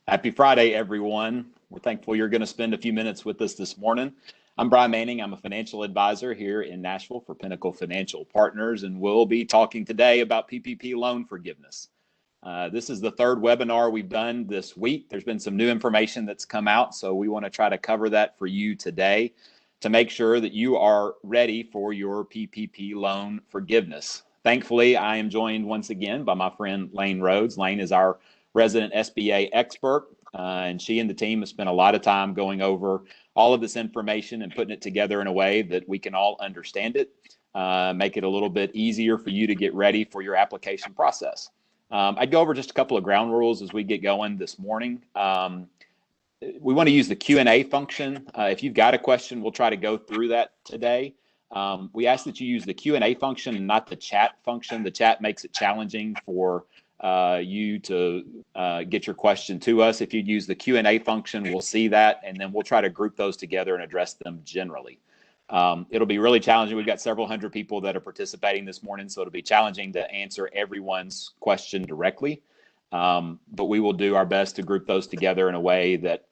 Happy Friday, everyone. We're thankful you're going to spend a few minutes with us this morning. I'm Brian Manning. I'm a financial advisor here in Nashville for Pinnacle Financial Partners, and we'll be talking today about PPP loan forgiveness. This is the third webinar we've done this week. There's been some new information that's come out, so we want to try to cover that for you today to make sure that you are ready for your PPP loan forgiveness. Thankfully, I am joined once again by my friend Lane Rhodes. Lane is our resident SBA expert, and she and the team have spent a lot of time going over all of this information and putting it together in a way that we can all understand it, make it a little bit easier for you to get ready for your application process. I'd go over just a couple of ground rules as we get going this morning. We want to use the Q&A function. If you've got a question, we'll try to go through that today. We ask that you use the Q&A function and not the chat function. The chat makes it challenging for you to get your question to us. If you use the Q&A function, we'll see that, and then we'll try to group those together and address them generally. It'll be really challenging. We've got several hundred people that are participating this morning, so it'll be challenging to answer everyone's question directly. But we will do our best to group those together in a way that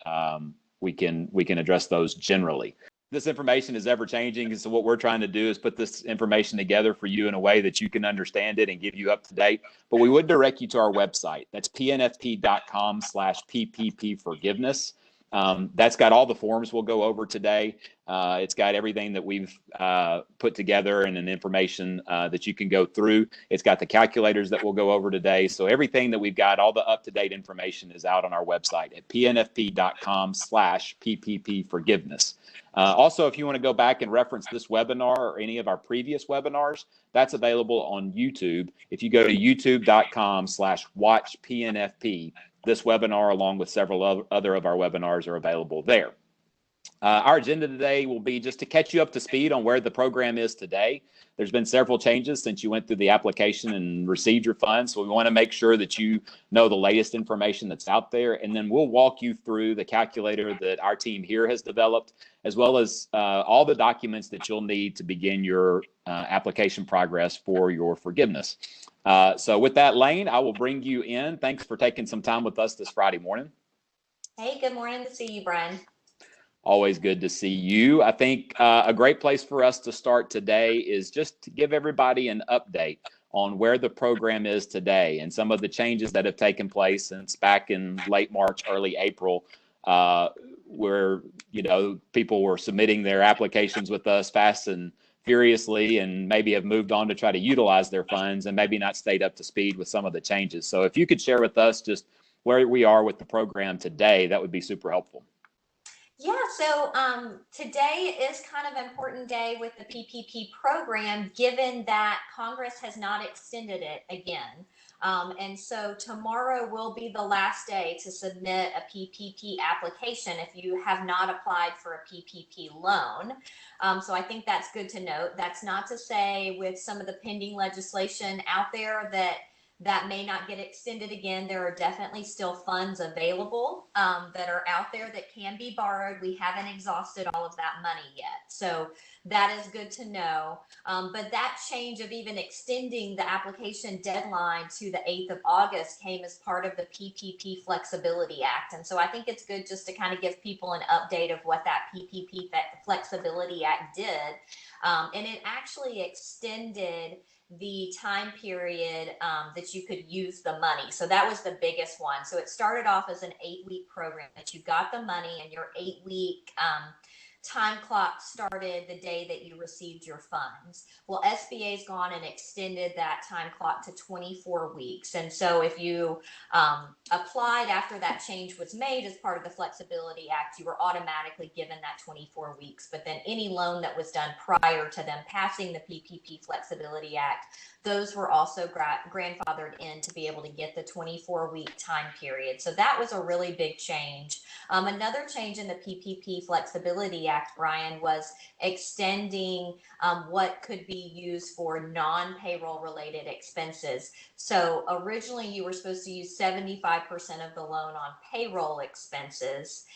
we can address those generally. This information is ever changing, so what we're trying to do is put this information together for you in a way that you can understand it and give you up to date. But we would direct you to our website. That's pnfp.com/PPP Forgiveness. That's got all the forms we'll go over today. It's got everything that we've put together and an information that you can go through. It's got the calculators that we'll go over today. So everything that we've got, all the up-to-date information is out on our website at pnfp.com/PPP Forgiveness. Also, if you want to go back and reference this webinar or any of our previous webinars, that's available on YouTube. If you go to youtube.com/watchpnfp, this webinar, along with several other of our webinars, are available there. Our agenda today will be just to catch you up to speed on where the program is today. There's been several changes since you went through the application and received your funds, so we want to make sure that you know the latest information that's out there, and then we'll walk you through the calculator that our team here has developed, as well as all the documents that you'll need to begin your application progress for your forgiveness. So with that, Lane, I will bring you in. Thanks for taking some time with us this Friday morning. Hey, good morning to see you, Brian. Always good to see you. I think a great place for us to start today is just to give everybody an update on where the program is today and some of the changes that have taken place since back in late March, early April, where people were submitting their applications with us fast and furiously and maybe have moved on to try to utilize their funds and maybe not stayed up to speed with some of the changes. So if you could share with us just where we are with the program today, that would be super helpful. Yeah, so today is kind of an important day with the PPP program, given that Congress has not extended it again. And so tomorrow will be the last day to submit a PPP application if you have not applied for a PPP loan. So I think that's good to note. That's not to say with some of the pending legislation out there that may not get extended again. There are definitely still funds available that are out there that can be borrowed. We haven't exhausted all of that money yet. So that is good to know. But that change of even extending the application deadline to the 8th of August came as part of the PPP Flexibility Act. And so I think it's good just to kind of give people an update of what that PPP Flexibility Act did. And it actually extended the time period that you could use the money. So that was the biggest one. So it started off as an 8-week program that you got the money, and your 8-week time clock started the day that you received your funds. Well, SBA's gone and extended that time clock to 24 weeks. And so if you applied after that change was made as part of the Flexibility Act, you were automatically given that 24 weeks. But then any loan that was done prior to them passing the PPP Flexibility Act, those were also grandfathered in to be able to get the 24-week time period. So that was a really big change. Another change in the PPP Flexibility Act, Brian, was extending what could be used for non-payroll related expenses. So originally you were supposed to use 75% of the loan on payroll expenses.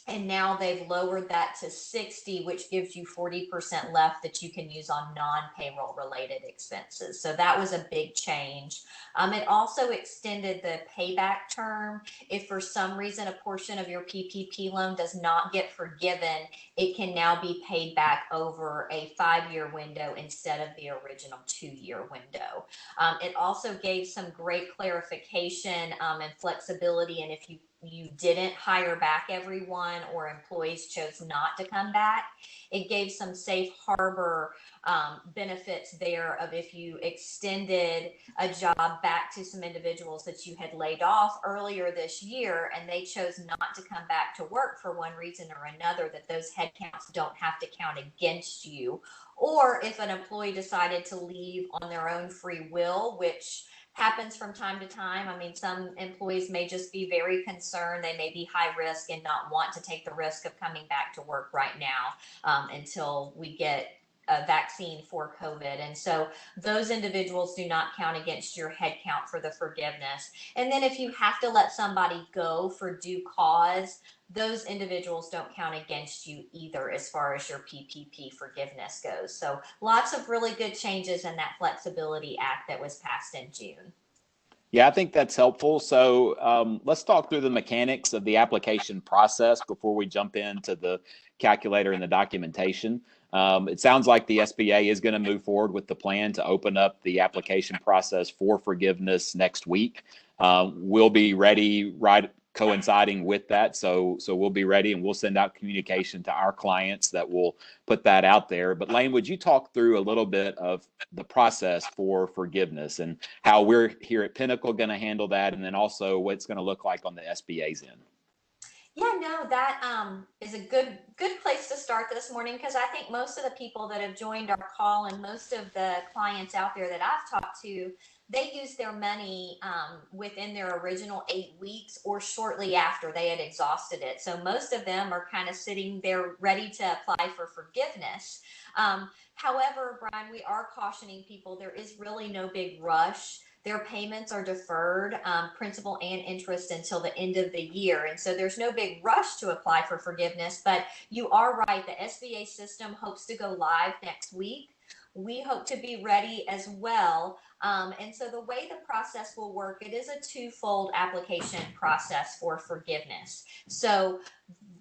And now they've lowered that to 60, which gives you 40% left that you can use on non-payroll related expenses. So that was a big change. It also extended the payback term. If for some reason a portion of your PPP loan does not get forgiven, it can now be paid back over a 5-year window instead of the original 2-year window. It also gave some great clarification and flexibility. And if you didn't hire back everyone or employees chose not to come back, it gave some safe harbor benefits there of if you extended a job back to some individuals that you had laid off earlier this year and they chose not to come back to work for one reason or another, that those headcounts don't have to count against you. Or if an employee decided to leave on their own free will, which happens from time to time. I mean, some employees may just be very concerned. They may be high risk and not want to take the risk of coming back to work right now until we get a vaccine for COVID. And so those individuals do not count against your head count for the forgiveness. And then if you have to let somebody go for due cause, those individuals don't count against you either as far as your PPP forgiveness goes. So lots of really good changes in that Flexibility Act that was passed in June. Yeah, I think that's helpful. So let's talk through the mechanics of the application process before we jump into the calculator and the documentation. It sounds like the SBA is going to move forward with the plan to open up the application process for forgiveness next week. We'll be ready right coinciding with that. So we'll be ready and we'll send out communication to our clients that will put that out there. But Lane, would you talk through a little bit of the process for forgiveness and how we're here at Pinnacle going to handle that, and then also what it's going to look like on the SBA's end? Yeah, no, that is a good place to start this morning, because I think most of the people that have joined our call and most of the clients out there that I've talked to, they use their money within their original 8 weeks or shortly after they had exhausted it. So most of them are kind of sitting there ready to apply for forgiveness. However, Brian, we are cautioning people there is really no big rush. Their payments are deferred, principal and interest, until the end of the year. And so there's no big rush to apply for forgiveness, but you are right. The SBA system hopes to go live next week. We hope to be ready as well. And so the way the process will work, it is a twofold application process for forgiveness. So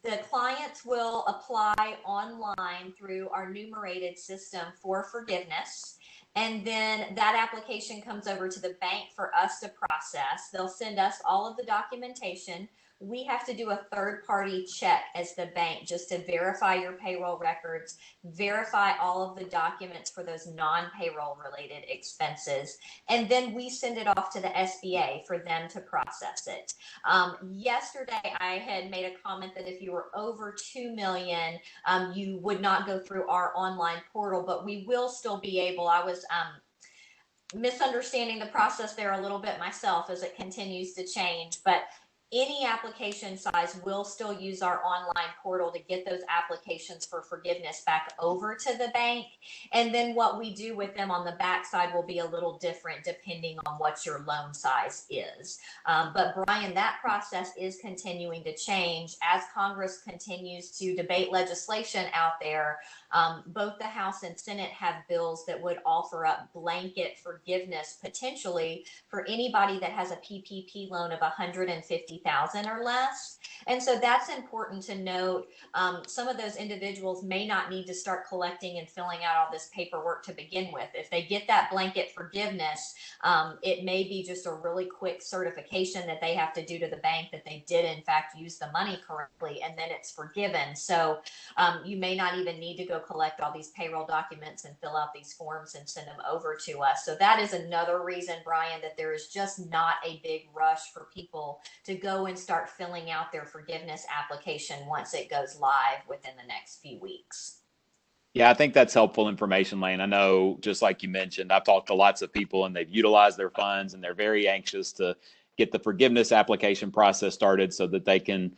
the clients will apply online through our numerated system for forgiveness. And then that application comes over to the bank for us to process. They'll send us all of the documentation. We have to do a third-party check as the bank just to verify your payroll records, verify all of the documents for those non-payroll related expenses, and then we send it off to the SBA for them to process it. Yesterday, I had made a comment that if you were over 2 million, you would not go through our online portal, but we will still be able. I was misunderstanding the process there a little bit myself as it continues to change, but any application size will still use our online portal to get those applications for forgiveness back over to the bank. And then what we do with them on the backside will be a little different depending on what your loan size is. But Brian, that process is continuing to change as Congress continues to debate legislation out there. Both the House and Senate have bills that would offer up blanket forgiveness potentially for anybody that has a PPP loan of $150,000 or less. And so that's important to note. Some of those individuals may not need to start collecting and filling out all this paperwork to begin with. If they get that blanket forgiveness, it may be just a really quick certification that they have to do to the bank that they did in fact use the money correctly, and then it's forgiven. So you may not even need to go collect all these payroll documents and fill out these forms and send them over to us. So that is another reason, Brian, that there is just not a big rush for people to go and start filling out their forgiveness application once it goes live within the next few weeks. Yeah, I think that's helpful information, Lane. I know, just like you mentioned, I've talked to lots of people and they've utilized their funds and they're very anxious to get the forgiveness application process started so that they can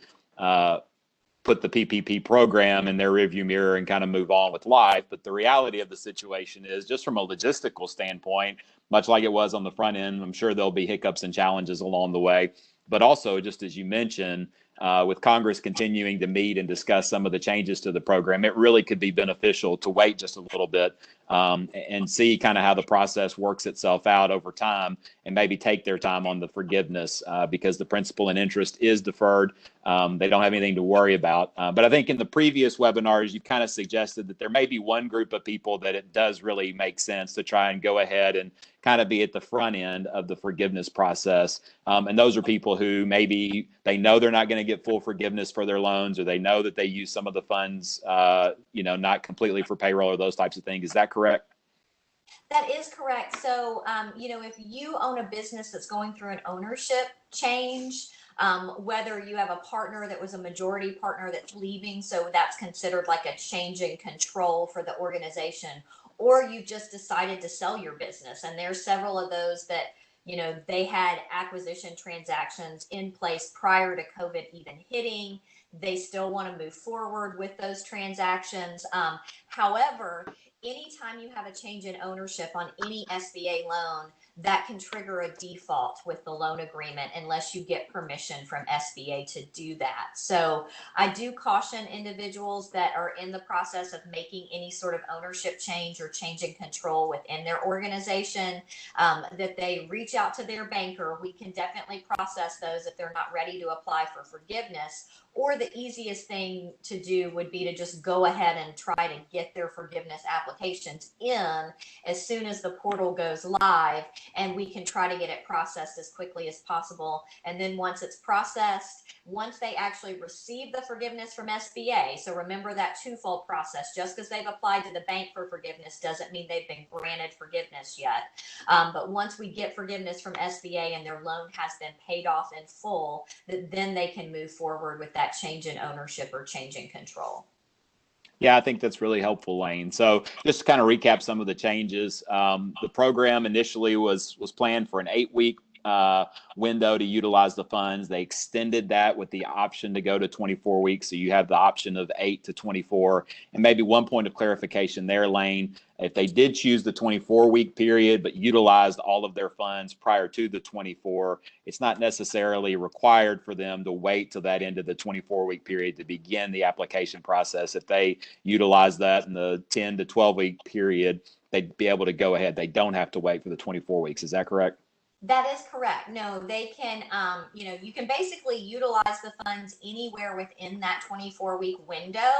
put the PPP program in their rearview mirror and kind of move on with life. But the reality of the situation is, just from a logistical standpoint, much like it was on the front end, I'm sure there'll be hiccups and challenges along the way. But also, just as you mentioned, with Congress continuing to meet and discuss some of the changes to the program, it really could be beneficial to wait just a little bit and see kind of how the process works itself out over time, and maybe take their time on the forgiveness because the principal and interest is deferred. They don't have anything to worry about. But I think in the previous webinars, you kind of suggested that there may be one group of people that it does really make sense to try and go ahead and kind of be at the front end of the forgiveness process. And those are people who maybe they know they're not going to get full forgiveness for their loans, or they know that they use some of the funds, not completely for payroll or those types of things. Is that correct? That is correct. So, if you own a business that's going through an ownership change, whether you have a partner that was a majority partner that's leaving, so that's considered like a change in control for the organization, or you've just decided to sell your business. And there's several of those that, they had acquisition transactions in place prior to COVID even hitting. They still want to move forward with those transactions. However, anytime you have a change in ownership on any SBA loan, that can trigger a default with the loan agreement unless you get permission from SBA to do that. So I do caution individuals that are in the process of making any sort of ownership change or change in control within their organization, that they reach out to their banker. We can definitely process those if they're not ready to apply for forgiveness. Or the easiest thing to do would be to just go ahead and try to get their forgiveness applications in as soon as the portal goes live, and we can try to get it processed as quickly as possible. And then once it's processed, once they actually receive the forgiveness from SBA, so remember that twofold process. Just because they've applied to the bank for forgiveness doesn't mean they've been granted forgiveness yet. But once we get forgiveness from SBA and their loan has been paid off in full, then they can move forward with that change in ownership or change in control. Yeah, I think that's really helpful, Lane. So just to kind of recap some of the changes, the program initially was planned for an 8-week window to utilize the funds. They extended that with the option to go to 24 weeks. So you have the option of 8 to 24. And maybe one point of clarification there, Lane, if they did choose the 24-week period but utilized all of their funds prior to the 24, it's not necessarily required for them to wait till that end of the 24-week period to begin the application process. If they utilize that in the 10 to 12-week period, they'd be able to go ahead. They don't have to wait for the 24 weeks. Is that correct? That is correct. No, they can, you can basically utilize the funds anywhere within that 24-week window,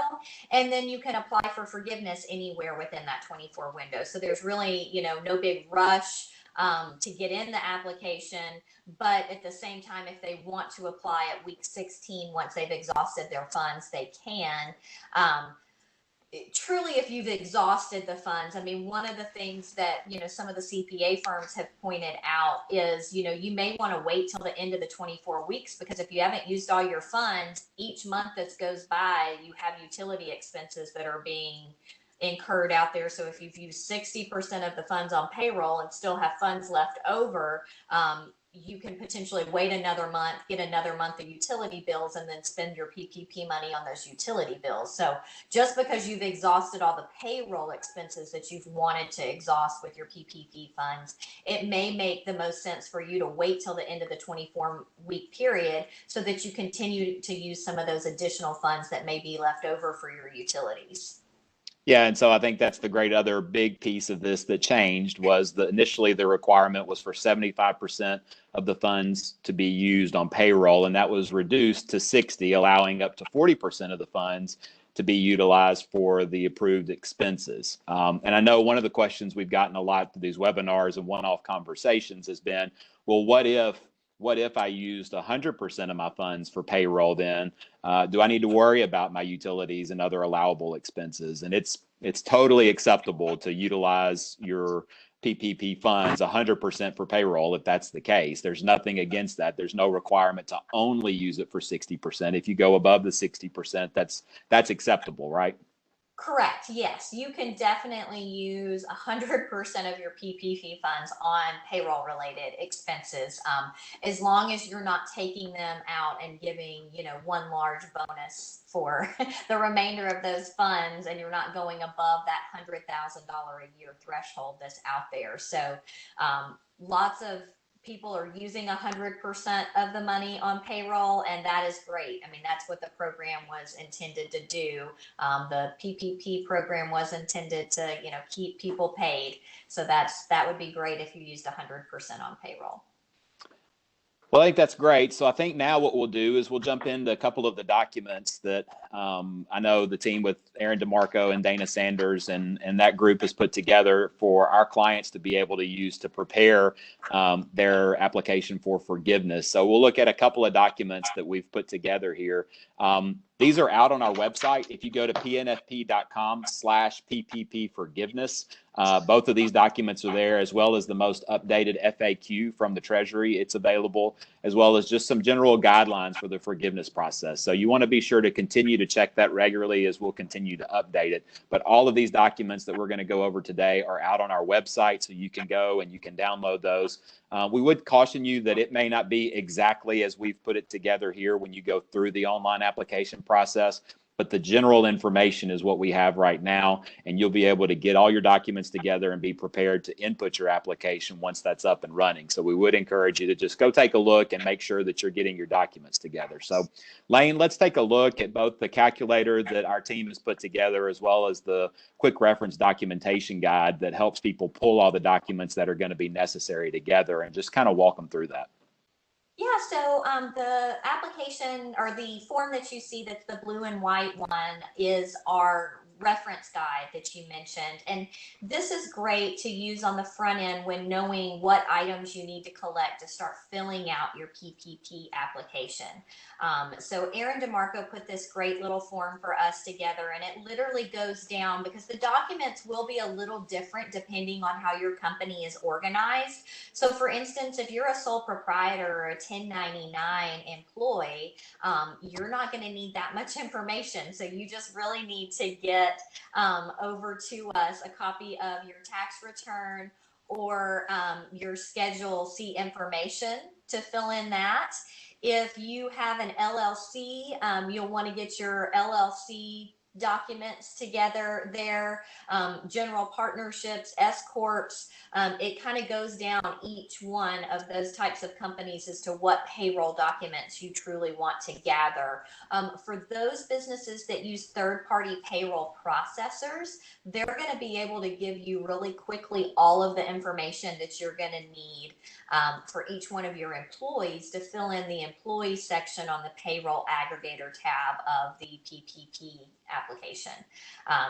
and then you can apply for forgiveness anywhere within that 24 window. So there's really, no big rush to get in the application. But at the same time, if they want to apply at week 16, once they've exhausted their funds, they can. Truly, if you've exhausted the funds, I mean, one of the things that, some of the CPA firms have pointed out is, you may want to wait till the end of the 24 weeks, because if you haven't used all your funds, each month that goes by, you have utility expenses that are being incurred out there. So if you've used 60% of the funds on payroll and still have funds left over, you can potentially wait another month, get another month of utility bills, and then spend your PPP money on those utility bills. So just because you've exhausted all the payroll expenses that you've wanted to exhaust with your PPP funds, it may make the most sense for you to wait till the end of the 24-week period so that you continue to use some of those additional funds that may be left over for your utilities. Yeah, and so I think that's the great other big piece of this that changed was initially the requirement was for 75% of the funds to be used on payroll, and that was reduced to 60, allowing up to 40% of the funds to be utilized for the approved expenses. And I know one of the questions we've gotten a lot through these webinars and one-off conversations has been, well, what if I used 100% of my funds for payroll then? Do I need to worry about my utilities and other allowable expenses? And it's totally acceptable to utilize your PPP funds 100% for payroll if that's the case. There's nothing against that. There's no requirement to only use it for 60%. If you go above the 60%, that's acceptable, right? Correct. Yes, you can definitely use 100% of your PPP funds on payroll related expenses, as long as you're not taking them out and giving, one large bonus for the remainder of those funds, and you're not going above that $100,000 a year threshold that's out there. So lots of people are using 100% of the money on payroll, and that is great. I mean, that's what the program was intended to do. The PPP program was intended to, keep people paid. So that would be great if you used 100% on payroll. Well, I think that's great. So I think now what we'll do is we'll jump into a couple of the documents that I know the team with Aaron DeMarco and Dana Sanders and that group has put together for our clients to be able to use to prepare their application for forgiveness. So we'll look at a couple of documents that we've put together here. These are out on our website. If you go to pnfp.com/PPP Forgiveness, both of these documents are there, as well as the most updated FAQ from the Treasury. It's available, as well as just some general guidelines for the forgiveness process. So you want to be sure to continue to check that regularly as we'll continue to update it. But all of these documents that we're going to go over today are out on our website, so you can go and you can download those. We would caution you that it may not be exactly as we've put it together here when you go through the online application process, but the general information is what we have right now, and you'll be able to get all your documents together and be prepared to input your application once that's up and running. So we would encourage you to just go take a look and make sure that you're getting your documents together. So Lane, let's take a look at both the calculator that our team has put together, as well as the quick reference documentation guide that helps people pull all the documents that are going to be necessary together, and just kind of walk them through that. Yeah, so the application or the form that you see that's the blue and white one is our reference guide that you mentioned. And this is great to use on the front end when knowing what items you need to collect to start filling out your PPP application. So Aaron DeMarco put this great little form for us together, and it literally goes down because the documents will be a little different depending on how your company is organized. So for instance, if you're a sole proprietor or a 1099 employee, you're not going to need that much information. So you just really need to get over to us a copy of your tax return or your Schedule C information to fill in that. If you have an LLC, you'll want to get your LLC documents together there, general partnerships, S corps. It kind of goes down each one of those types of companies as to what payroll documents you truly want to gather. For those businesses that use third-party payroll processors, they're going to be able to give you really quickly all of the information that you're going to need for each one of your employees to fill in the employee section on the payroll aggregator tab of the PPP application.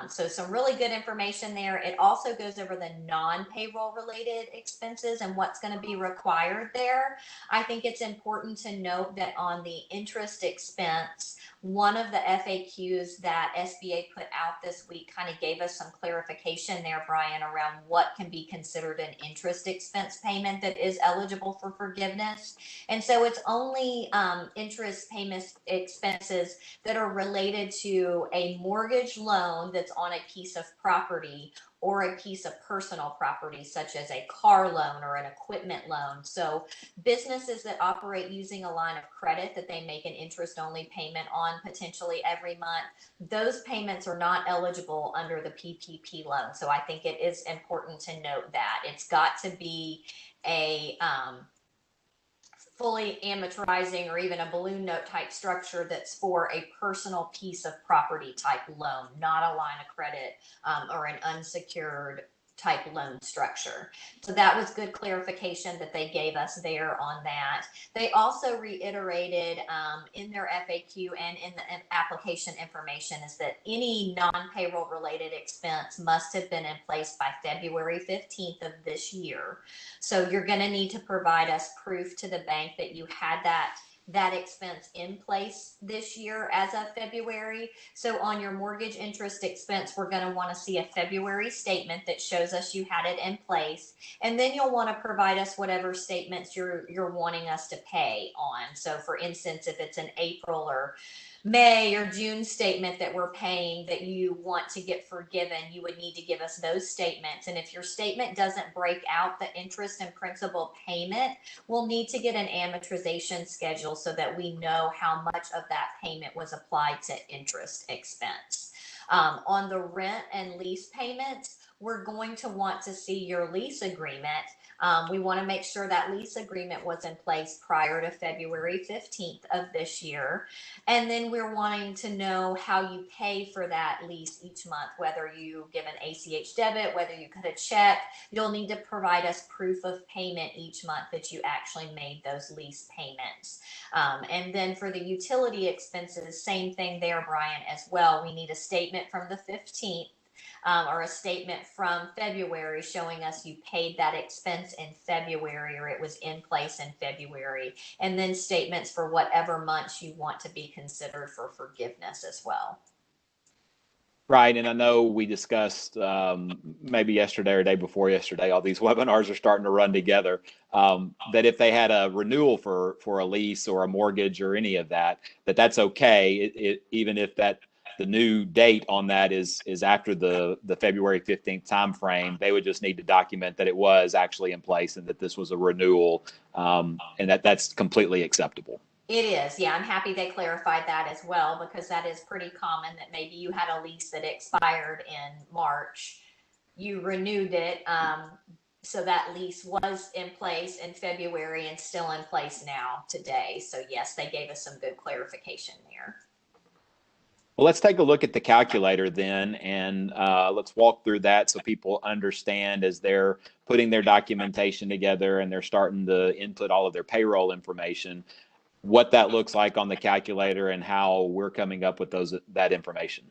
So some really good information there. It also goes over the non-payroll related expenses and what's going to be required there. I think it's important to note that on the interest expense, one of the FAQs that SBA put out this week kind of gave us some clarification there, Brian, around what can be considered an interest expense payment that is eligible for forgiveness. And so it's only interest payment expenses that are related to a mortgage loan that's on a piece of property or a piece of personal property, such as a car loan or an equipment loan. So businesses that operate using a line of credit that they make an interest-only payment on potentially every month, those payments are not eligible under the PPP loan. So I think it is important to note that. It's got to be a fully amortizing or even a balloon note type structure that's for a personal piece of property type loan, not a line of credit or an unsecured type loan structure. So that was good clarification that they gave us there on that. They also reiterated in their FAQ and in the application information is that any non-payroll related expense must have been in place by February 15th of this year. So you're going to need to provide us proof to the bank that you had that expense in place this year as of February. So on your mortgage interest expense, we're going to want to see a February statement that shows us you had it in place. And then you'll want to provide us whatever statements you're wanting us to pay on. So for instance, if it's an April or May or June statement that we're paying that you want to get forgiven, you would need to give us those statements. And if your statement doesn't break out the interest and principal payment, we'll need to get an amortization schedule so that we know how much of that payment was applied to interest expense. On the rent and lease payments, we're going to want to see your lease agreement We want to make sure that lease agreement was in place prior to February 15th of this year. And then we're wanting to know how you pay for that lease each month, whether you give an ACH debit, whether you cut a check. You'll need to provide us proof of payment each month that you actually made those lease payments. And then for the utility expenses, same thing there, Brian, as well. We need a statement from the 15th. Or a statement from February showing us you paid that expense in February or it was in place in February, and then statements for whatever months you want to be considered for forgiveness as well. Right. And I know we discussed maybe yesterday or day before yesterday, all these webinars are starting to run together, that if they had a renewal for a lease or a mortgage or any of that, that's okay. Even if the new date on that is after the February 15th timeframe, they would just need to document that it was actually in place and that this was a renewal, and that's completely acceptable. It is. Yeah, I'm happy they clarified that as well, because that is pretty common that maybe you had a lease that expired in March, you renewed it, so that lease was in place in February and still in place now today. So yes, they gave us some good clarification there. Well, let's take a look at the calculator then, and let's walk through that so people understand as they're putting their documentation together and they're starting to input all of their payroll information, what that looks like on the calculator and how we're coming up with that information.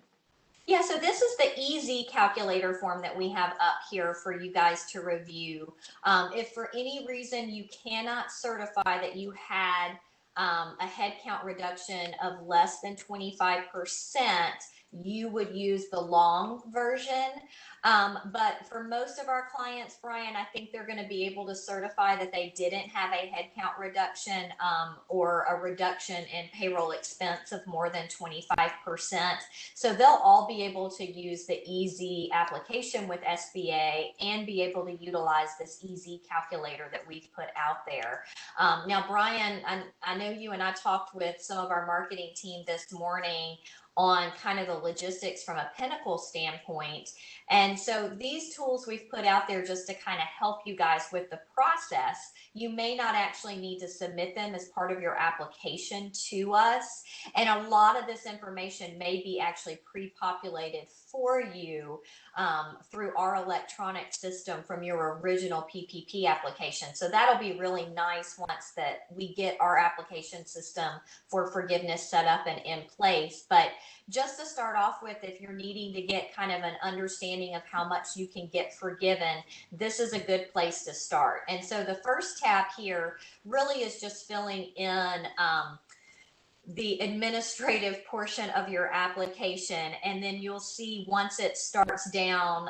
Yeah, so this is the easy calculator form that we have up here for you guys to review. If for any reason you cannot certify that you had a headcount reduction of less than 25%, you would use the long version. But for most of our clients, Brian, I think they're going to be able to certify that they didn't have a headcount reduction or a reduction in payroll expense of more than 25%. So they'll all be able to use the easy application with SBA and be able to utilize this easy calculator that we've put out there. Now, Brian, I know you and I talked with some of our marketing team this morning on kind of the logistics from a Pinnacle standpoint. And so these tools we've put out there just to kind of help you guys with the process. You may not actually need to submit them as part of your application to us. And a lot of this information may be actually pre-populated for you through our electronic system from your original PPP application. So that'll be really nice once that we get our application system for forgiveness set up and in place. But just to start off with, if you're needing to get kind of an understanding of how much you can get forgiven, this is a good place to start. And so the first tab here really is just filling in the administrative portion of your application, and then you'll see once it starts down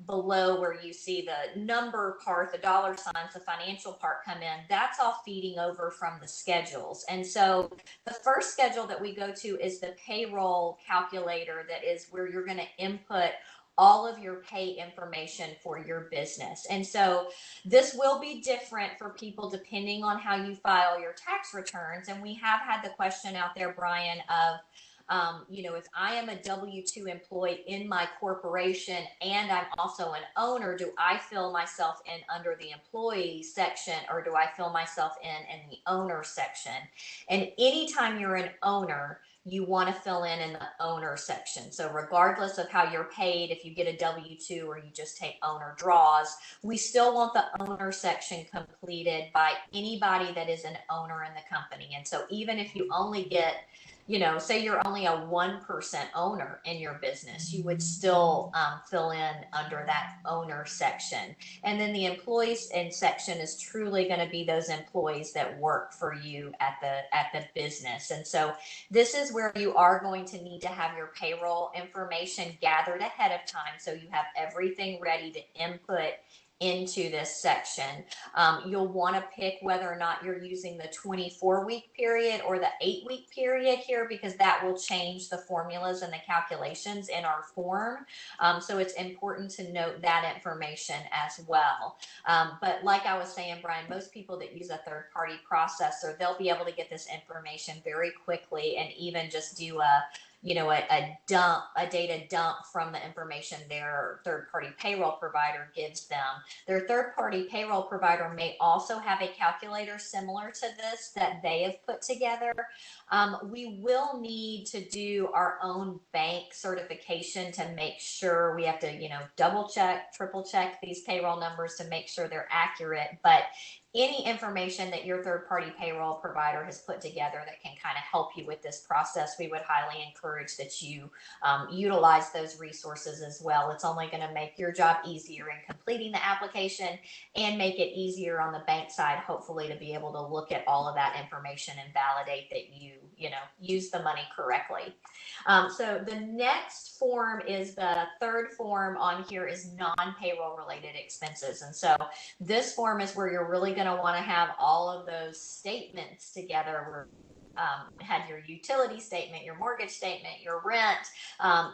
below where you see the number part, the dollar signs, the financial part come in, that's all feeding over from the schedules. And so the first schedule that we go to is the payroll calculator. That is where you're going to input all of your pay information for your business. And so this will be different for people depending on how you file your tax returns. And we have had the question out there, Brian, of if I am a W-2 employee in my corporation and I'm also an owner, do I fill myself in under the employee section or do I fill myself in the owner section? And anytime you're an owner, you want to fill in the owner section. So regardless of how you're paid, if you get a W-2 or you just take owner draws, we still want the owner section completed by anybody that is an owner in the company. And so even if you only get, say you're only a 1% owner in your business, you would still fill in under that owner section. And then the employees in section is truly going to be those employees that work for you at the business. And so this is where you are going to need to have your payroll information gathered ahead of time, so you have everything ready to input into this section. You'll want to pick whether or not you're using the 24-week period or the 8-week period here, because that will change the formulas and the calculations in our form. So it's important to note that information as well. But like I was saying, Brian, most people that use a third-party processor, they'll be able to get this information very quickly and even just do a a data dump from the information their third-party payroll provider gives them. Their third-party payroll provider may also have a calculator similar to this that they have put together. We will need to do our own bank certification to make sure. We have to, double check, triple check these payroll numbers to make sure they're accurate. But any information that your third-party payroll provider has put together that can kind of help you with this process, we would highly encourage that you utilize those resources as well. It's only going to make your job easier in completing the application and make it easier on the bank side, hopefully, to be able to look at all of that information and validate that you use the money correctly. So the next form is the third form on here is non-payroll related expenses. And so this form is where you're really going to want to have all of those statements together. Where had your utility statement, your mortgage statement, your rent.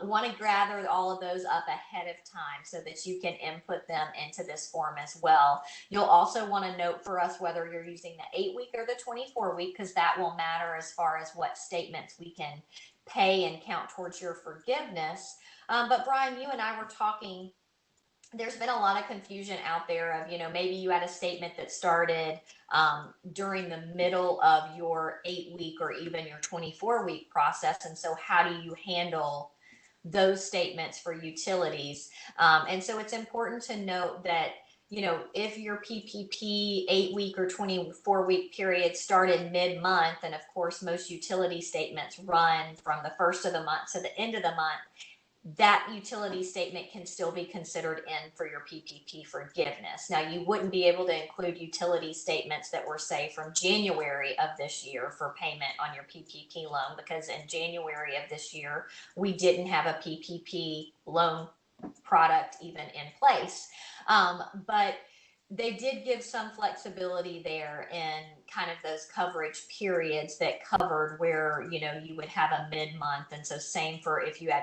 Want to gather all of those up ahead of time so that you can input them into this form as well. You'll also want to note for us whether you're using the 8-week or the 24-week, because that will matter as far as what statements we can pay and count towards your forgiveness. But Brian, you and I were talking. There's been a lot of confusion out there of, maybe you had a statement that started during the middle of your 8-week or even your 24-week process. And so how do you handle those statements for utilities? And so it's important to note that, if your PPP 8-week or 24-week period started mid-month, and of course, most utility statements run from the first of the month to the end of the month, that utility statement can still be considered in for your PPP forgiveness. Now, you wouldn't be able to include utility statements that were, say, from January of this year for payment on your PPP loan, because in January of this year, we didn't have a PPP loan product even in place. But they did give some flexibility there in kind of those coverage periods that covered where, you would have a mid-month. And so same for if you had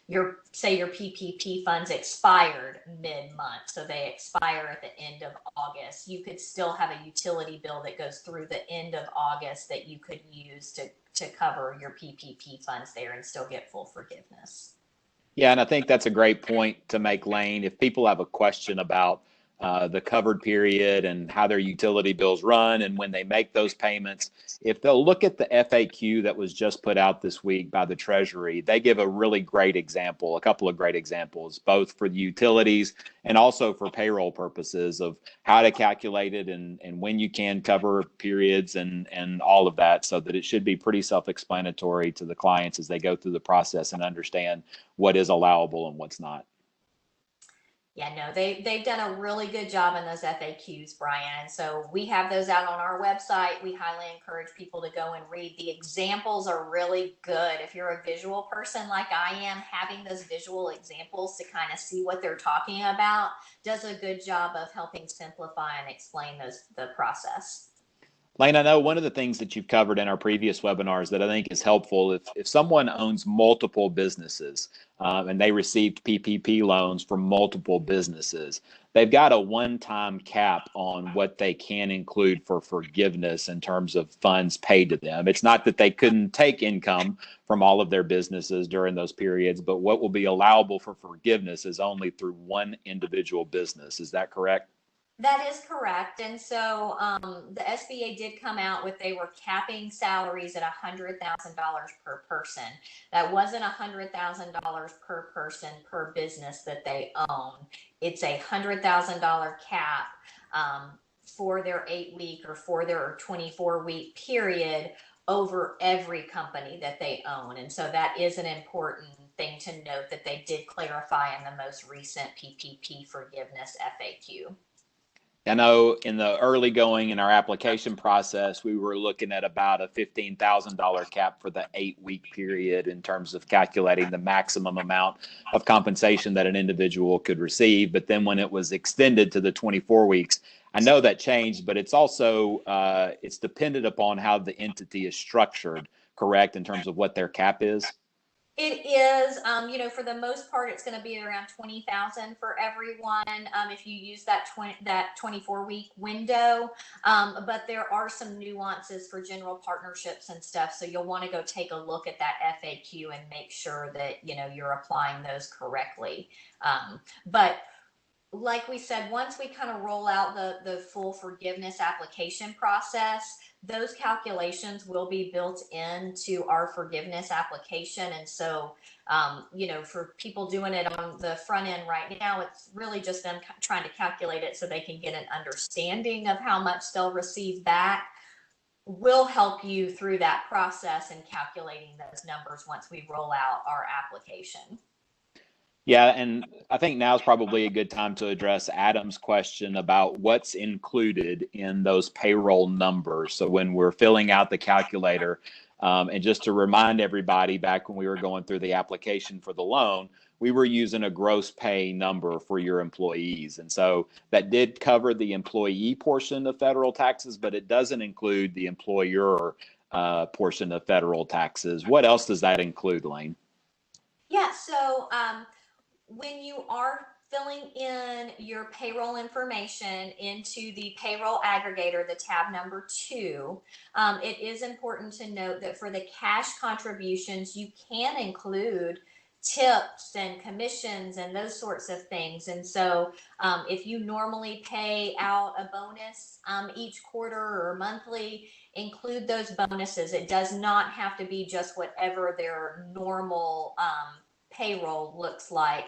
your PPP funds expired mid-month. So they expire at the end of August. You could still have a utility bill that goes through the end of August that you could use to cover your PPP funds there and still get full forgiveness. Yeah, and I think that's a great point to make, Lane. If people have a question about the covered period and how their utility bills run and when they make those payments, if they'll look at the FAQ that was just put out this week by the Treasury, they give a really great example, a couple of great examples, both for the utilities and also for payroll purposes of how to calculate it and when you can cover periods and all of that, so that it should be pretty self-explanatory to the clients as they go through the process and understand what is allowable and what's not. Yeah, no, they've done a really good job in those FAQs, Brian. And so we have those out on our website. We highly encourage people to go and read. The examples are really good. If you're a visual person like I am, having those visual examples to kind of see what they're talking about does a good job of helping simplify and explain the process. Lane, I know one of the things that you've covered in our previous webinars that I think is helpful, if someone owns multiple businesses and they received PPP loans from multiple businesses, they've got a one-time cap on what they can include for forgiveness in terms of funds paid to them. It's not that they couldn't take income from all of their businesses during those periods, but what will be allowable for forgiveness is only through one individual business. Is that correct? That is correct. And so the SBA did come out with, they were capping salaries at $100,000 per person. That wasn't $100,000 per person per business that they own. It's a $100,000 cap for their 8-week or for their 24-week period over every company that they own. And so that is an important thing to note that they did clarify in the most recent PPP forgiveness FAQ. I know in the early going in our application process, we were looking at about a $15,000 cap for the 8-week period in terms of calculating the maximum amount of compensation that an individual could receive. But then when it was extended to the 24 weeks, I know that changed, but it's also it's dependent upon how the entity is structured, correct, in terms of what their cap is? It is, for the most part, it's going to be around 20,000 for everyone. If you use that 24-week window, but there are some nuances for general partnerships and stuff. So you'll want to go take a look at that FAQ and make sure that, you're applying those correctly. But like we said, once we kind of roll out the full forgiveness application process, those calculations will be built into our forgiveness application. And so, for people doing it on the front end right now, it's really just them trying to calculate it so they can get an understanding of how much they'll receive back. We'll help you through that process and calculating those numbers once we roll out our application. Yeah, and I think now is probably a good time to address Adam's question about what's included in those payroll numbers. So when we're filling out the calculator, and just to remind everybody, back when we were going through the application for the loan, we were using a gross pay number for your employees. And so that did cover the employee portion of federal taxes, but it doesn't include the employer portion of federal taxes. What else does that include, Lane? Yeah, so when you are filling in your payroll information into the payroll aggregator, the tab number 2, it is important to note that for the cash contributions, you can include tips and commissions and those sorts of things. And so if you normally pay out a bonus each quarter or monthly, include those bonuses. It does not have to be just whatever their normal payroll looks like.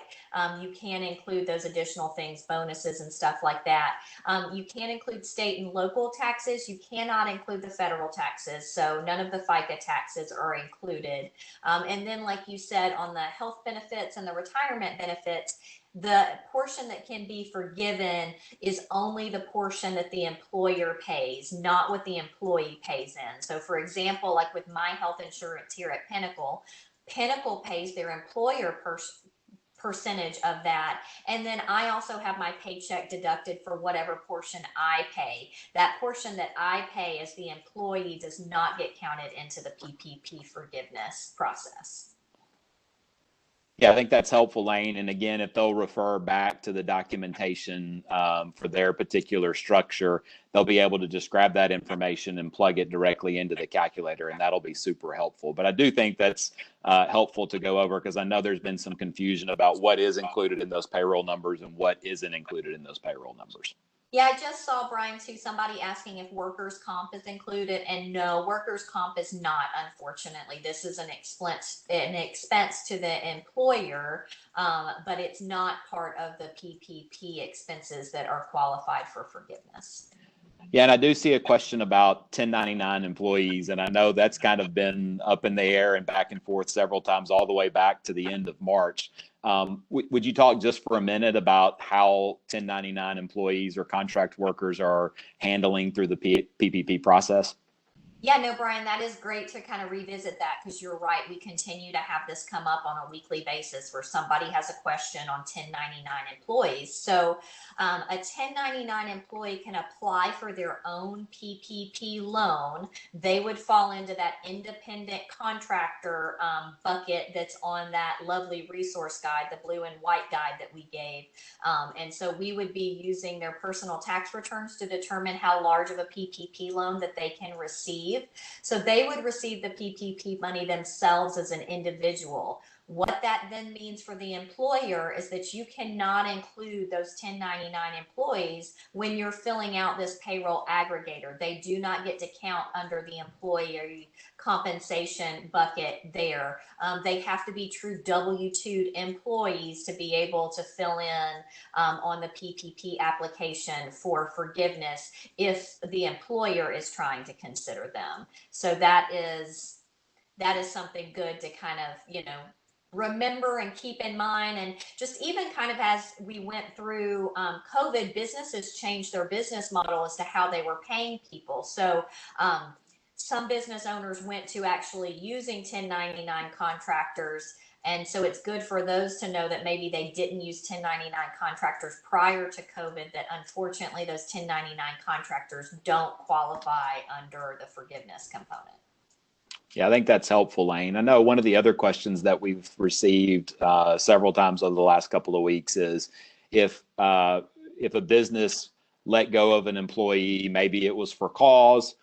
You can include those additional things, bonuses and stuff like that. You can include state and local taxes. You cannot include the federal taxes. So none of the FICA taxes are included. And then, like you said, on the health benefits and the retirement benefits, the portion that can be forgiven is only the portion that the employer pays, not what the employee pays in. So for example, like with my health insurance here at Pinnacle pays their employer percentage of that. And then I also have my paycheck deducted for whatever portion I pay. That portion that I pay as the employee does not get counted into the PPP forgiveness process. Yeah, I think that's helpful, Lane. And again, if they'll refer back to the documentation for their particular structure, they'll be able to just grab that information and plug it directly into the calculator, and that'll be super helpful. But I do think that's helpful to go over, because I know there's been some confusion about what is included in those payroll numbers and what isn't included in those payroll numbers. Yeah, I just saw, Brian, too, somebody asking if workers' comp is included, and no, workers' comp is not, unfortunately. This is an expense to the employer, but it's not part of the PPP expenses that are qualified for forgiveness. Yeah, and I do see a question about 1099 employees, and I know that's kind of been up in the air and back and forth several times, all the way back to the end of March. Would you talk just for a minute about how 1099 employees or contract workers are handling through the PPP process? Yeah, no, Brian, that is great to kind of revisit that, because you're right. We continue to have this come up on a weekly basis where somebody has a question on 1099 employees. So a 1099 employee can apply for their own PPP loan. They would fall into that independent contractor bucket that's on that lovely resource guide, the blue and white guide that we gave. And so we would be using their personal tax returns to determine how large of a PPP loan that they can receive. So they would receive the PPP money themselves as an individual. What that then means for the employer is that you cannot include those 1099 employees when you're filling out this payroll aggregator. They do not get to count under the employee compensation bucket there. They have to be true W-2 employees to be able to fill in on the PPP application for forgiveness if the employer is trying to consider them. So that is something good to kind of, remember and keep in mind. And just even kind of as we went through COVID, businesses changed their business model as to how they were paying people. So some business owners went to actually using 1099 contractors. And so it's good for those to know that maybe they didn't use 1099 contractors prior to COVID, that unfortunately those 1099 contractors don't qualify under the forgiveness component. Yeah, I think that's helpful, Lane. I know one of the other questions that we've received several times over the last couple of weeks is if a business let go of an employee, maybe it was for cause,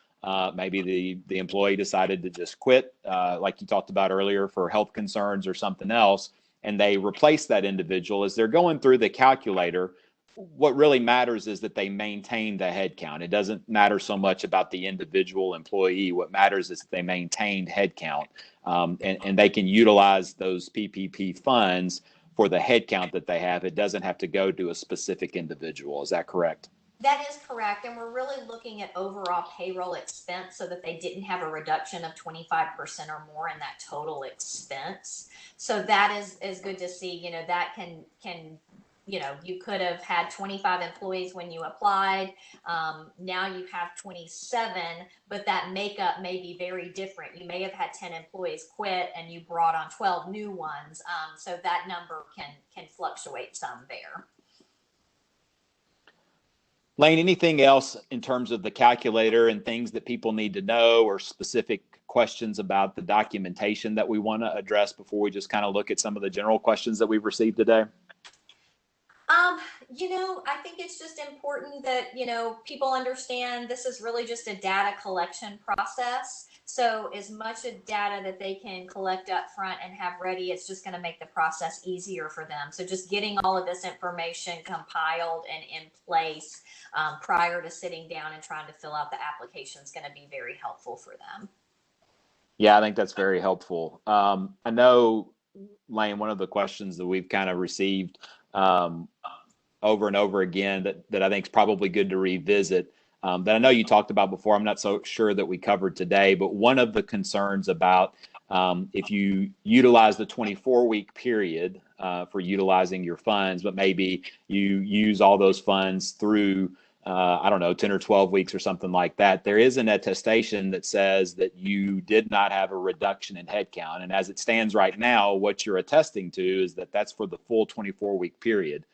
maybe the employee decided to just quit, like you talked about earlier, for health concerns or something else, and they replace that individual. As they're going through the calculator, what really matters is that they maintain the headcount. It doesn't matter so much about the individual employee. What matters is that they maintained headcount, and they can utilize those PPP funds for the headcount that they have. It doesn't have to go to a specific individual. Is that correct? That is correct. And we're really looking at overall payroll expense so that they didn't have a reduction of 25% or more in that total expense. So that is good to see. That can you could have had 25 employees when you applied. Now you have 27, but that makeup may be very different. You may have had 10 employees quit and you brought on 12 new ones. So that number can fluctuate some there. Lane, anything else in terms of the calculator and things that people need to know, or specific questions about the documentation that we want to address before we just kind of look at some of the general questions that we've received today? I think it's just important that, people understand this is really just a data collection process. So as much data that they can collect up front and have ready, it's just going to make the process easier for them. So just getting all of this information compiled and in place prior to sitting down and trying to fill out the application is going to be very helpful for them. Yeah, I think that's very helpful. I know, Lane, one of the questions that we've kind of received over and over again that I think is probably good to revisit, that I know you talked about before, I'm not so sure that we covered today, but one of the concerns about if you utilize the 24-week period for utilizing your funds, but maybe you use all those funds through I don't know, 10 or 12 weeks or something like that, there is an attestation that says that you did not have a reduction in headcount. And as it stands right now, what you're attesting to is that that's for the full 24-week period.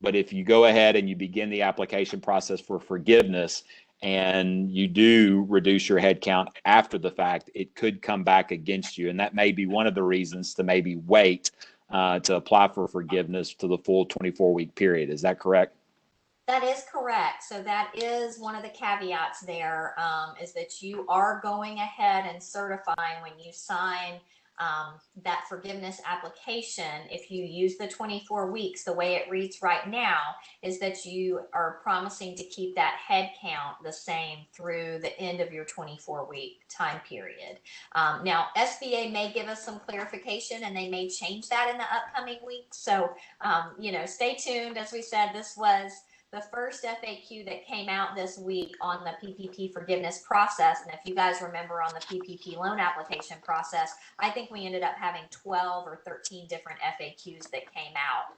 But if you go ahead and you begin the application process for forgiveness and you do reduce your headcount after the fact, it could come back against you. And that may be one of the reasons to maybe wait to apply for forgiveness to the full 24-week period. Is that correct? That is correct. So that is one of the caveats there, is that you are going ahead and certifying when you sign that forgiveness application. If you use the 24 weeks, the way it reads right now is that you are promising to keep that head count the same through the end of your 24-week time period. Now, SBA may give us some clarification and they may change that in the upcoming weeks. So, stay tuned. As we said, this was the first FAQ that came out this week on the PPP forgiveness process. And if you guys remember on the PPP loan application process, I think we ended up having 12 or 13 different FAQs that came out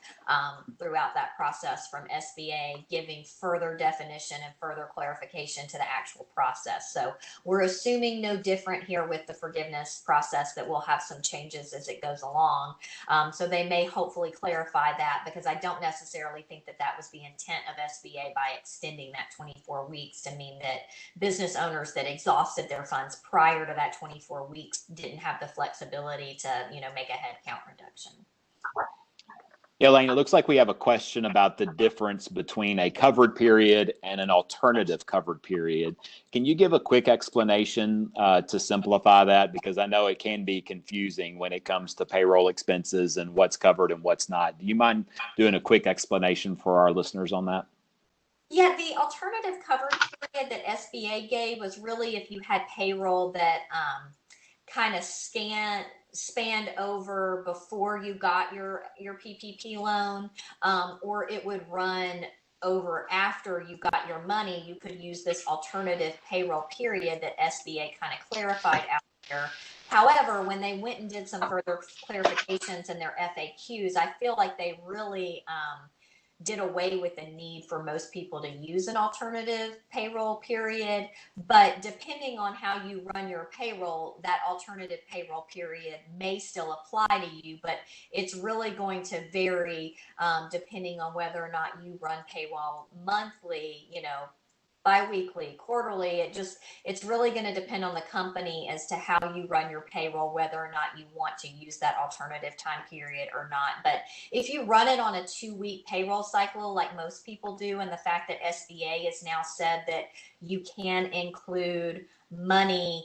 throughout that process from SBA, giving further definition and further clarification to the actual process. So we're assuming no different here with the forgiveness process, that we'll have some changes as it goes along. So they may hopefully clarify that, because I don't necessarily think that that was the intent of SBA by extending that 24 weeks to mean that business owners that exhausted their funds prior to that 24 weeks didn't have the flexibility to, make a headcount reduction. Yeah, Elaine, it looks like we have a question about the difference between a covered period and an alternative covered period. Can you give a quick explanation to simplify that? Because I know it can be confusing when it comes to payroll expenses and what's covered and what's not. Do you mind doing a quick explanation for our listeners on that? Yeah, the alternative covered period that SBA gave was really if you had payroll that kind of spanned over before you got your PPP loan, or it would run over after you got your money. You could use this alternative payroll period that SBA kind of clarified out there. However, when they went and did some further clarifications in their FAQs, I feel like they really did away with the need for most people to use an alternative payroll period. But depending on how you run your payroll, that alternative payroll period may still apply to you, but it's really going to vary depending on whether or not you run payroll monthly, bi-weekly, quarterly. It's really going to depend on the company as to how you run your payroll, whether or not you want to use that alternative time period or not. But if you run it on a 2-week payroll cycle, like most people do, and the fact that SBA has now said that you can include money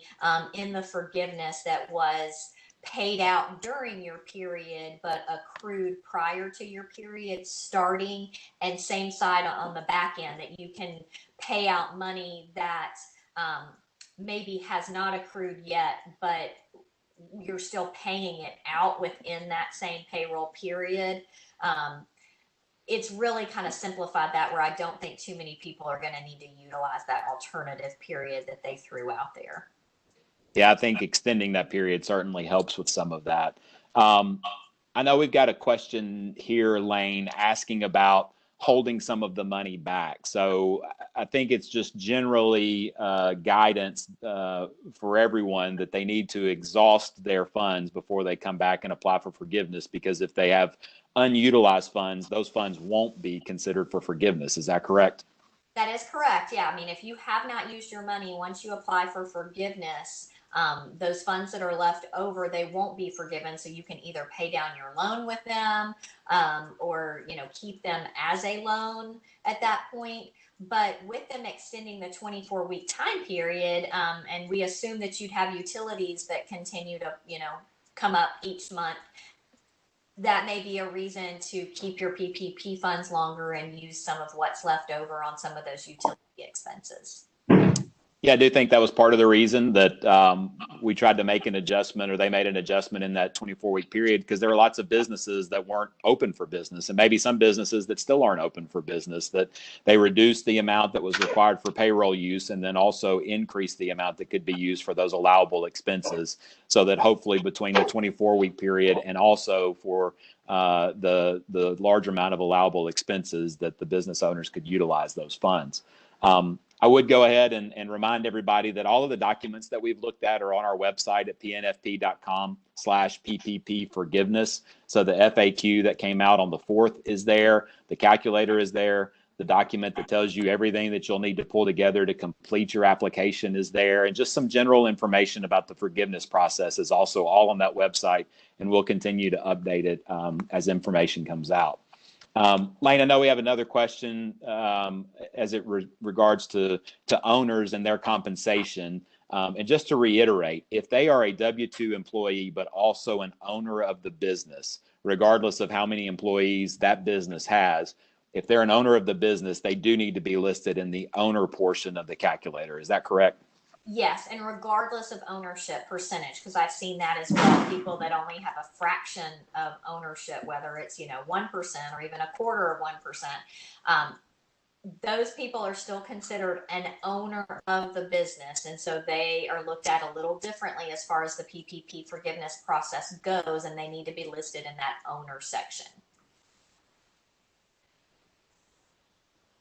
in the forgiveness that was paid out during your period but accrued prior to your period starting, and same side on the back end, that you can pay out money that maybe has not accrued yet, but you're still paying it out within that same payroll period. It's really kind of simplified that, where I don't think too many people are going to need to utilize that alternative period that they threw out there. Yeah, I think extending that period certainly helps with some of that. I know we've got a question here, Lane, asking about holding some of the money back. So I think it's just generally guidance for everyone that they need to exhaust their funds before they come back and apply for forgiveness, because if they have unutilized funds, those funds won't be considered for forgiveness. Is that correct? That is correct. Yeah. I mean, if you have not used your money, once you apply for forgiveness, those funds that are left over, they won't be forgiven. So you can either pay down your loan with them, or, keep them as a loan at that point. But with them extending the 24-week time period, and we assume that you'd have utilities that continue to, come up each month, that may be a reason to keep your PPP funds longer and use some of what's left over on some of those utility expenses. Yeah, I do think that was part of the reason that we tried to make an adjustment, or they made an adjustment in that 24-week period, because there are lots of businesses that weren't open for business, and maybe some businesses that still aren't open for business, that they reduced the amount that was required for payroll use and then also increased the amount that could be used for those allowable expenses, so that hopefully between the 24-week period and also for the large amount of allowable expenses, that the business owners could utilize those funds. I would go ahead and remind everybody that all of the documents that we've looked at are on our website at pnfp.com/PPP Forgiveness. So the FAQ that came out on the 4th is there. The calculator is there. The document that tells you everything that you'll need to pull together to complete your application is there. And just some general information about the forgiveness process is also all on that website. And we'll continue to update it as information comes out. Lane, I know we have another question as it regards to owners and their compensation. And just to reiterate, if they are a W-2 employee, but also an owner of the business, regardless of how many employees that business has, if they're an owner of the business, they do need to be listed in the owner portion of the calculator. Is that correct? Yes, and regardless of ownership percentage, because I've seen that as well, people that only have a fraction of ownership, whether it's 1% or even a quarter of 1%, those people are still considered an owner of the business, and so they are looked at a little differently as far as the PPP forgiveness process goes, and they need to be listed in that owner section.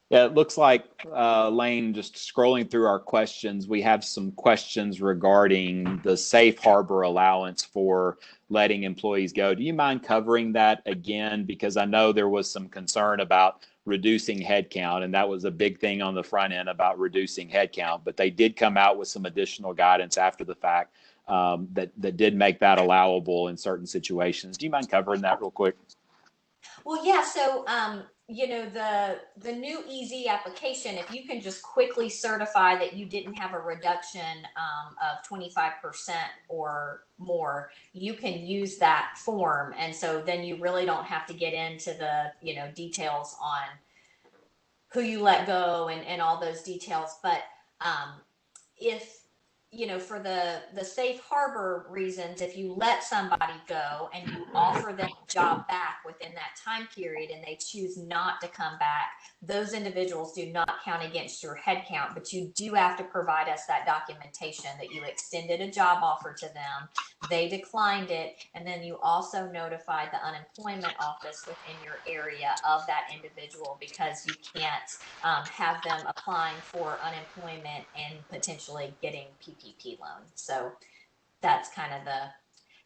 Yeah, it looks like, Lane, just scrolling through our questions, we have some questions regarding the safe harbor allowance for letting employees go. Do you mind covering that again? Because I know there was some concern about reducing headcount, and that was a big thing on the front end about reducing headcount. But they did come out with some additional guidance after the fact that did make that allowable in certain situations. Do you mind covering that real quick? Well, yeah. So, the new easy application, if you can just quickly certify that you didn't have a reduction of 25% or more, you can use that form. And so then you really don't have to get into the, details on who you let go and all those details. But if for the safe harbor reasons, if you let somebody go and you offer them a job back within that time period and they choose not to come back, those individuals do not count against your head count, but you do have to provide us that documentation that you extended a job offer to them, they declined it, and then you also notified the unemployment office within your area of that individual, because you can't have them applying for unemployment and potentially getting PPP loans. So that's kind of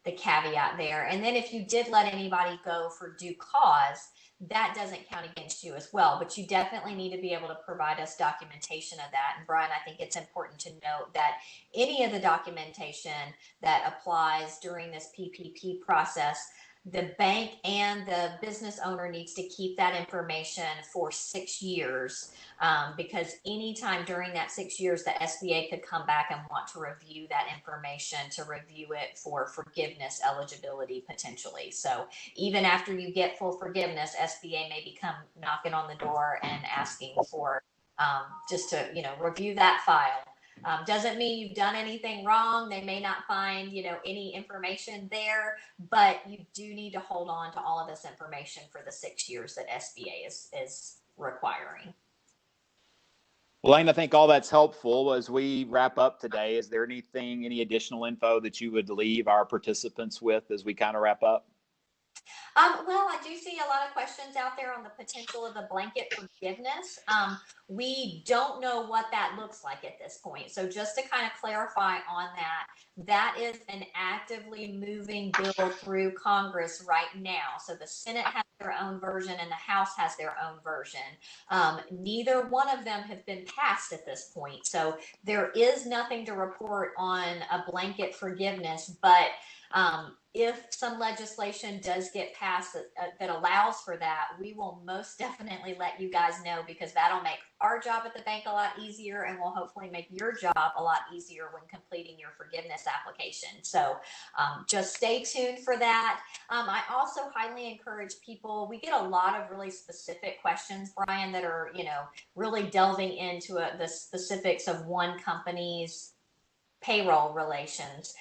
the caveat there. And then if you did let anybody go for due cause, that doesn't count against you as well. But you definitely need to be able to provide us documentation of that. And Brian, I think it's important to note that any of the documentation that applies during this PPP process, the bank and the business owner needs to keep that information for 6 years, because anytime during that 6 years, the SBA could come back and want to review that information, to review it for forgiveness eligibility potentially. So even after you get full forgiveness, SBA may become knocking on the door and asking for just to review that file. Doesn't mean you've done anything wrong. They may not find, any information there, but you do need to hold on to all of this information for the 6 years that SBA is requiring. Well, Lane, I think all that's helpful. As we wrap up today, is there any additional info that you would leave our participants with as we kind of wrap up? Well, I do see a lot of questions out there on the potential of the blanket forgiveness. We don't know what that looks like at this point. So just to kind of clarify on that, that is an actively moving bill through Congress right now. So the Senate has their own version and the House has their own version. Neither one of them have been passed at this point. So there is nothing to report on a blanket forgiveness, but if some legislation does get passed that allows for that, we will most definitely let you guys know, because that'll make our job at the bank a lot easier and will hopefully make your job a lot easier when completing your forgiveness application. So just stay tuned for that. I also highly encourage people, we get a lot of really specific questions, Brian, that are, really delving into the specifics of one company's payroll relations.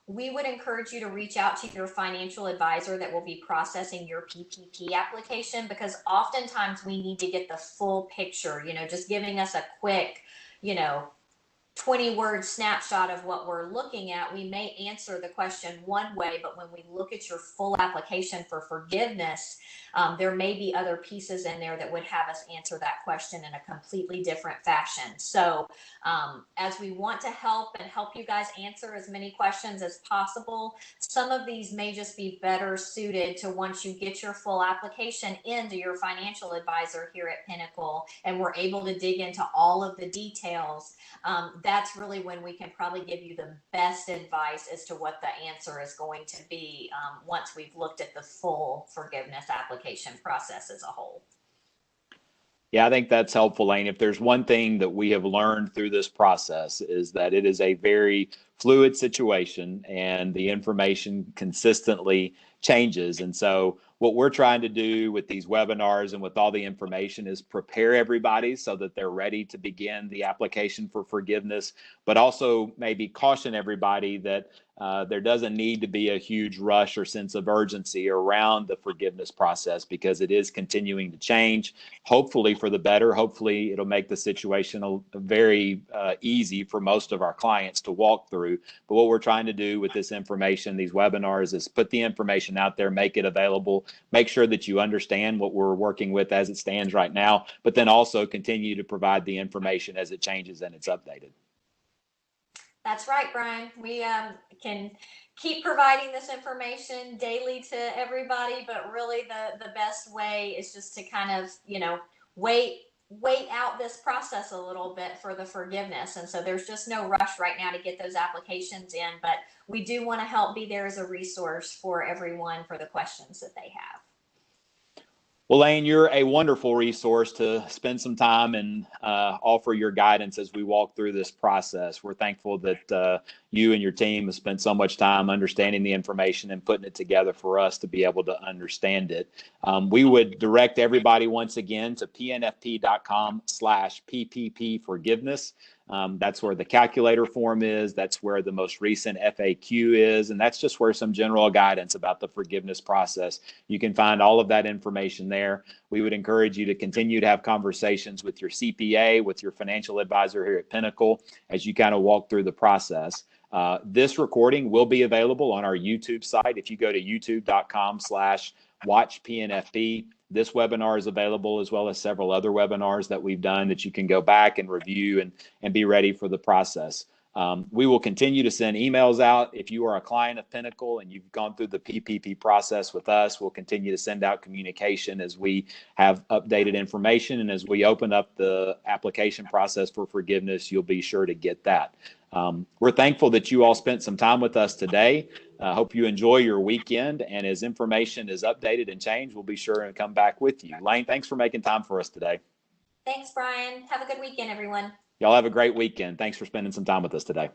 We would encourage you to reach out to your financial advisor that will be processing your PPP application, because oftentimes we need to get the full picture, just giving us a quick, 20-word snapshot of what we're looking at. We may answer the question one way, but when we look at your full application for forgiveness, there may be other pieces in there that would have us answer that question in a completely different fashion. So as we want to help you guys answer as many questions as possible, some of these may just be better suited to once you get your full application into your financial advisor here at Pinnacle and we're able to dig into all of the details. That's really when we can probably give you the best advice as to what the answer is going to be once we've looked at the full forgiveness application process as a whole. Yeah, I think that's helpful, Lane. If there's one thing that we have learned through this process, is that it is a very fluid situation and the information consistently changes. And so what we're trying to do with these webinars and with all the information is prepare everybody so that they're ready to begin the application for forgiveness, but also maybe caution everybody that there doesn't need to be a huge rush or sense of urgency around the forgiveness process, because it is continuing to change, hopefully for the better. Hopefully it'll make the situation very easy for most of our clients to walk through. But what we're trying to do with this information, these webinars, is put the information out there, make it available, make sure that you understand what we're working with as it stands right now, but then also continue to provide the information as it changes and it's updated. That's right, Brian. We can keep providing this information daily to everybody, but really the best way is just to kind of, wait out this process a little bit for the forgiveness. And so there's just no rush right now to get those applications in, but we do want to help be there as a resource for everyone for the questions that they have. Well, Lane, you're a wonderful resource to spend some time and offer your guidance as we walk through this process. We're thankful that you and your team have spent so much time understanding the information and putting it together for us to be able to understand it. We would direct everybody once again to pnfp.com/PPP Forgiveness. That's where the calculator form is. That's where the most recent FAQ is. And that's just where some general guidance about the forgiveness process. You can find all of that information there. We would encourage you to continue to have conversations with your CPA, with your financial advisor here at Pinnacle, as you kind of walk through the process. This recording will be available on our YouTube site. If you go to youtube.com/watchpnfp, this webinar is available, as well as several other webinars that we've done that you can go back and review and be ready for the process. We will continue to send emails out. If you are a client of Pinnacle and you've gone through the PPP process with us, we'll continue to send out communication as we have updated information. And as we open up the application process for forgiveness, you'll be sure to get that. We're thankful that you all spent some time with us today. I hope you enjoy your weekend. And as information is updated and changed, we'll be sure to come back with you. Lane, thanks for making time for us today. Thanks, Brian. Have a good weekend, everyone. Y'all have a great weekend. Thanks for spending some time with us today.